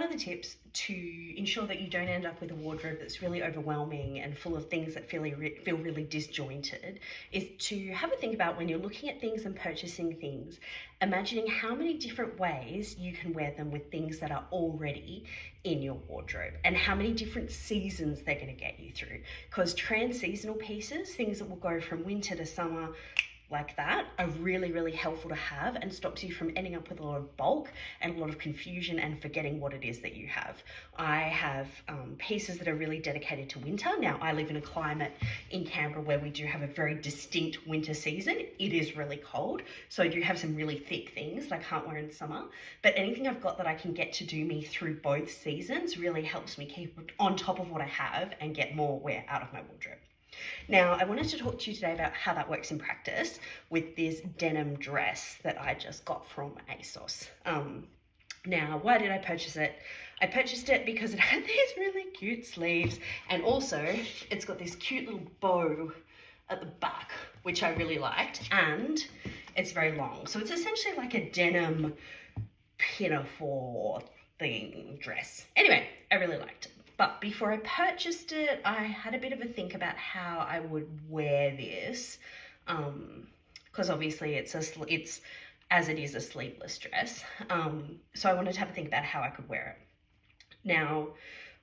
of the tips to ensure that you don't end up with a wardrobe that's really overwhelming and full of things that feel really disjointed is to have a think about when you're looking at things and purchasing things, imagining how many different ways you can wear them with things that are already in your wardrobe and how many different seasons they're going to get you through. Because trans-seasonal pieces, things that will go from winter to summer, like that, are really helpful to have and stops you from ending up with a lot of bulk and a lot of confusion and forgetting what it is that you have. I have pieces that are really dedicated to winter. Now, I live in a climate in Canberra where we do have a very distinct winter season. It is really cold, so I do have some really thick things that I can't wear in summer, but anything I've got that I can get to do me through both seasons really helps me keep on top of what I have and get more wear out of my wardrobe. Now, I wanted to talk to you today about how that works in practice with this denim dress that I just got from ASOS. Now, why did I purchase it? I purchased it because it had these really cute sleeves, and also it's got this cute little bow at the back, which I really liked, and it's very long. So it's essentially like a denim pinafore thing dress. Anyway, I really liked it. But before I purchased it, I had a bit of a think about how I would wear this, because obviously it's as it is a sleeveless dress. So I wanted to have a think about how I could wear it. Now,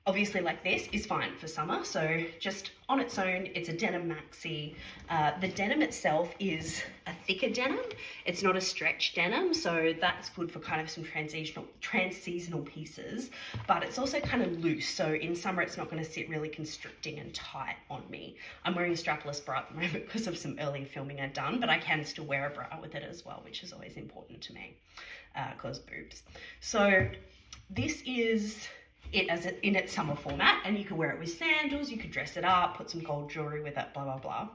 obviously, like this is fine for summer. So just on its own, it's a denim maxi. The denim itself is a thicker denim. It's not a stretch denim, so that's good for kind of some trans-seasonal pieces, but it's also kind of loose. So in summer, it's not going to sit really constricting and tight on me. I'm wearing a strapless bra at the moment because of some earlier filming I've done, but I can still wear a bra with it as well, which is always important to me, because boobs. So this is it in its summer format, and you could wear it with sandals, you could dress it up, put some gold jewelry with it, blah, blah, blah.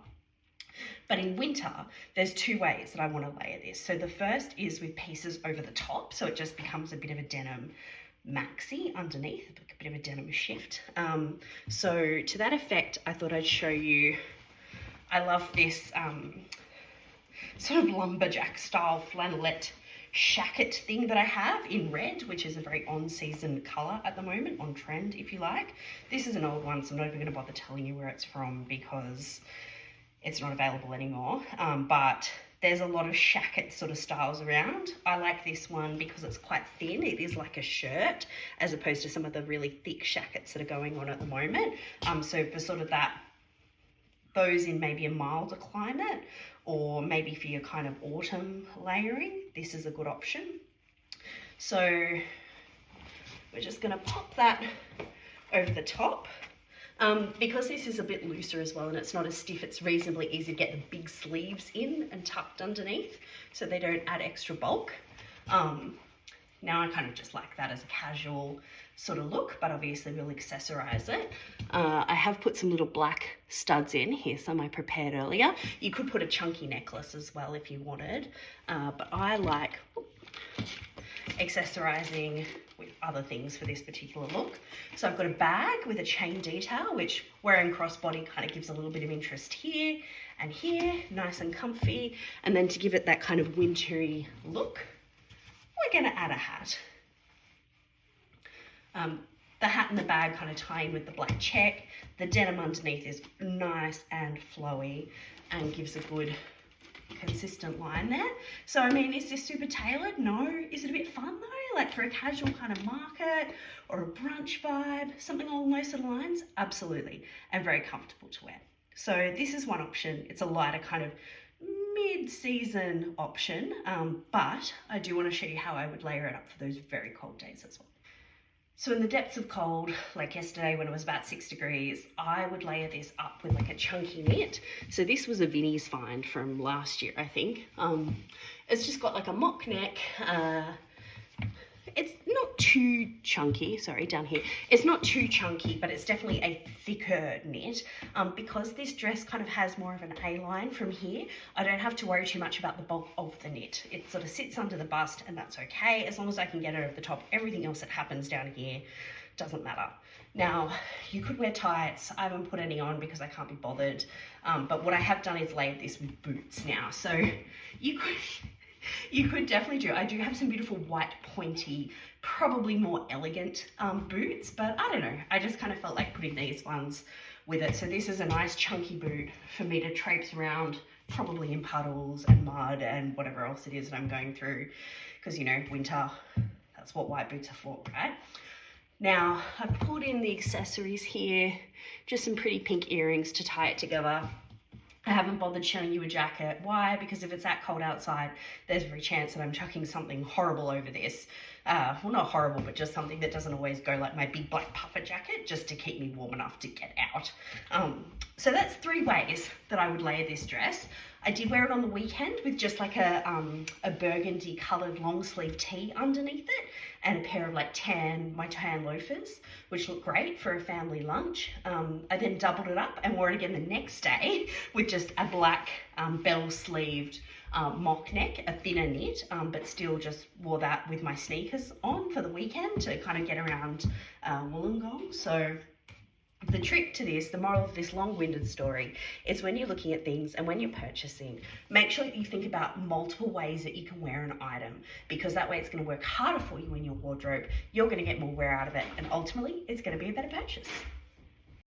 But in winter, there's two ways that I want to layer this. So the first is with pieces over the top, so it just becomes a bit of a denim maxi underneath, a bit of a denim shift. So to that effect, I thought I'd show you, I love this sort of lumberjack style flannelette shacket thing that I have in red, which is a very on-season colour at the moment, on trend if you like. This is an old one, so I'm not even going to bother telling you where it's from because it's not available anymore, but there's a lot of shacket sort of styles around. I like this one because it's quite thin. It is like a shirt as opposed to some of the really thick shackets that are going on at the moment. So for sort of those in maybe a milder climate, or maybe for your kind of autumn layering, this is a good option. So we're just going to pop that over the top. Because this is a bit looser as well and it's not as stiff, it's reasonably easy to get the big sleeves in and tucked underneath so they don't add extra bulk. Now I kind of just like that as a casual sort of look, but obviously we'll accessorize it. I have put some little black studs in here, some I prepared earlier. You could put a chunky necklace as well if you wanted, but I like accessorizing with other things for this particular look. So I've got a bag with a chain detail, which wearing crossbody kind of gives a little bit of interest here and here, nice and comfy. And then to give it that kind of wintry look, we're going to add a hat. The hat and the bag kind of tie in with the black check. The denim underneath is nice and flowy and gives a good consistent line there. So I mean, is this super tailored? No. Is it a bit fun though? Like for a casual kind of market or a brunch vibe, something along those sort of lines? Absolutely. And very comfortable to wear. So this is one option. It's a lighter kind of mid-season option, but I do want to show you how I would layer it up for those very cold days as well. So in the depths of cold, like yesterday when it was about 6 degrees, I would layer this up with like a chunky knit. So this was a Vinnie's find from last year, I think. It's just got like a mock neck. It's not too chunky, sorry, down here. It's not too chunky, but it's definitely a thicker knit. Because this dress kind of has more of an A-line from here, I don't have to worry too much about the bulk of the knit. It sort of sits under the bust and that's okay. As long as I can get it over the top, everything else that happens down here doesn't matter. Now, you could wear tights. I haven't put any on because I can't be bothered. But what I have done is layered this with boots now. So you You could definitely do. I do have some beautiful white pointy, probably more elegant boots, but I don't know. I just kind of felt like putting these ones with it. So this is a nice chunky boot for me to traipse around, probably in puddles and mud and whatever else it is that I'm going through. Because, you know, winter, that's what white boots are for, right? Now, I've pulled in the accessories here, just some pretty pink earrings to tie it together. I haven't bothered showing you a jacket. Why? Because if it's that cold outside, there's every chance that I'm chucking something horrible over this. Well, not horrible, but just something that doesn't always go, like my big black puffer jacket, just to keep me warm enough to get out. So that's 3 ways that I would layer this dress. I did wear it on the weekend with just like a burgundy coloured long sleeve tee underneath it and a pair of like my tan loafers, which look great for a family lunch. I then doubled it up and wore it again the next day with just a black bell sleeved mock neck, a thinner knit, but still just wore that with my sneakers on for the weekend to kind of get around Wollongong. So the trick to this, the moral of this long-winded story, is when you're looking at things and when you're purchasing, make sure that you think about multiple ways that you can wear an item, because that way it's going to work harder for you in your wardrobe, you're going to get more wear out of it, and ultimately it's going to be a better purchase.